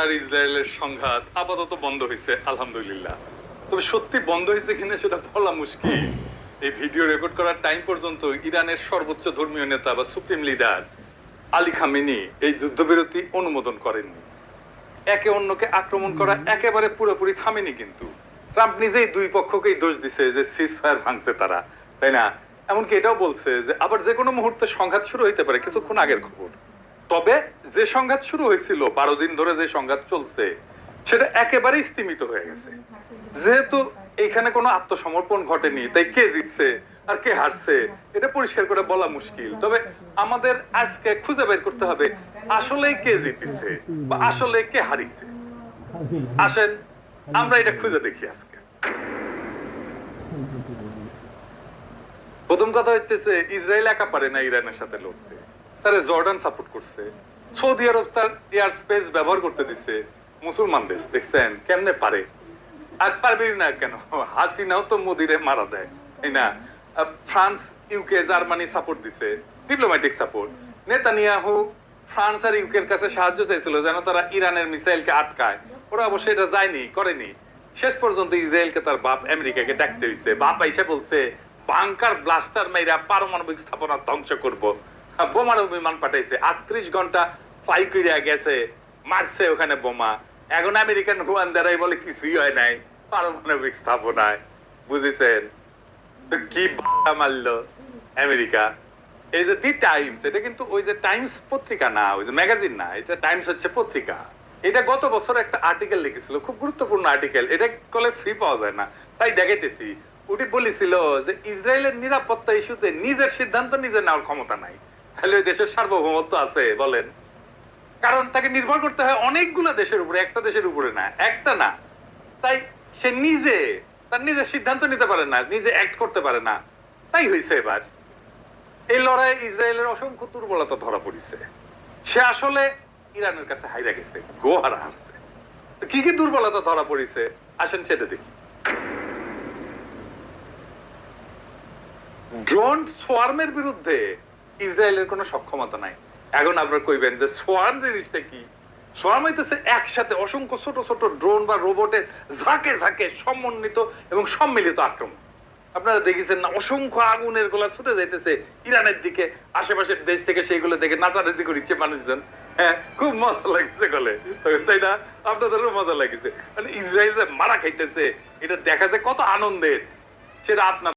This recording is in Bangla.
আর ইসরায়েলের সংঘাত আপাতত বন্ধ হয়েছে আলহামদুলিল্লাহ। তবে সত্যি বন্ধ হয়েছে কিনা সেটা বলা মুশকিল। এই ভিডিও রেকর্ড করার টাইম পর্যন্ত ইরানের সর্বোচ্চ ধর্মীয় নেতা বা সুপ্রিম লিডার আলী খামেনি এই যুদ্ধবিরতি অনুমোদন করেননি। একে অন্যকে আক্রমণ করা একেবারে পুরোপুরি থামেনি, কিন্তু ট্রাম্প নিজেই দুই পক্ষকেই দোষ দিছে যে সিজ ফায়ার ভাঙছে তারা, তাই না? এমনকি এটাও বলছে যে আবার যে কোনো মুহূর্তে সংঘাত শুরু হইতে পারে, কিছুক্ষণ আগের খবর। তবে যে সংঘাত শুরু হয়েছিল 12 দিন ধরে যে সংঘাত চলছে সেটা একেবারেই স্তিমিত হয়ে গেছে। যেহেতু এখানে কোনো আত্মসমর্পণ ঘটেনি, তাই কে জিতছে আর কে হারছে এটা পরিষ্কার করে বলা মুশকিল। তবে আমাদের আজকে খুঁজে বের করতে হবে আসলে কে জিতেছে বা আসলে কে হারিছে। আসেন আমরা এটা খুঁজে দেখি আজকে। প্রথম কথা হইতেছে ইসরায়েল একা পারে না ইরানের সাথে লড়তে। তারা জর্ডান সাপোর্ট করছে, সৌদি আরব তার এয়ার স্পেস ব্যবহার করতে দিচ্ছে। মুসলমান দেশ দেখছেন কেমনে পারে, আর পারবে না কেন? হাসিনাও তো মোদিরে মারা দেয়, তাই না? ফ্রান্স, ইউকে, জার্মানি সাপোর্ট দিছে, ডিপ্লোম্যাটিক সাপোর্ট। নেতানিয়াহু ফ্রান্স আর ইউকের কাছে সাহায্য চাইছিল যেন তারা ইরানের মিসাইলকে আটকায়। ওরা অবশ্য এটা যায়নি, করেনি। শেষ পর্যন্ত ইসরায়েলকে তার বাপ আমেরিকাকে ডাকতে হয়েছে। বাপ আইসা বলছে বাংকার ব্লাস্টার মাইরা পারমাণবিক স্থাপনা ধ্বংস করব। বোমারও বিমান পাঠাইছে, 38 ঘন্টা ফ্লাই কইরা গেছে, মারছে ওখানে বোমা। এখন আমেরিকান গোয়েন্দারাই বলে কিছুই হয় নাই পারমাণবিক স্থাপনায়। বুঝেছেন তো কি মারলো আমেরিকা? এই যে দি টাইমস, এটা কিন্তু ওই যে টাইমস পত্রিকা না, ওই যে ম্যাগাজিন না, এটা টাইমস হচ্ছে পত্রিকা। এটা গত বছর একটা আর্টিকেল লিখেছিল, খুব গুরুত্বপূর্ণ আর্টিকেল। এটা কলে ফ্রি পাওয়া যায় না, তাই দেখাইতেছি। উনি বলেছিল যে ইসরায়েলের নিরাপত্তা ইস্যুতে নিজের সিদ্ধান্ত নিজে নেওয়ার ক্ষমতা নাই। তাহলে ওই দেশের সার্বভৌমত্ব আছে বলেন? কারণ তাকে নির্ভর করতে হয় অনেকগুলো দেশের উপরে, একটা দেশের উপরে না, একটা না। তাই সে নিজে তার নিজের সিদ্ধান্ত নিতে পারে না, নিজে অ্যাক্ট করতে পারে না। তাই হয়েছে এবার এই লড়াই ইসরায়েলের অসংখ্য দুর্বলতা ধরা পড়েছে। সে আসলে ইরানের কাছে হাইরা গেছে, গোহারা হারছে। কি কি দুর্বলতা ধরা পড়েছে আসেন সেটা দেখি। ড্রোন সোয়ার্মের বিরুদ্ধে ইসরায়েলের কোনো সক্ষমতা নাই। এখন আপনারা কইবেন যে সোয়ার্ম জিনিসটা কি? সোয়ার্ম হইতেছে একসাথে অসংখ্য ছোট ছোট ড্রোন বা রোবটের ঝাঁকে ঝাঁকে সমন্বিত এবং সম্মিলিত আক্রমণ। আপনারা দেখেছেন না, অসংখ্য আগুনের গোলা ছুটে যাইতেছে ইরানের দিকে, আশেপাশের দেশ থেকে সেইগুলো দেখে নাচানাচি করিচ্ছে মানুষজন। হ্যাঁ, খুব মজা লাগছে গলে, তাই না? আপনাদেরও মজা লাগছে। মানে ইসরায়েল যে মারা খাইতেছে এটা দেখা যায় কত আনন্দের, সেটা আপনার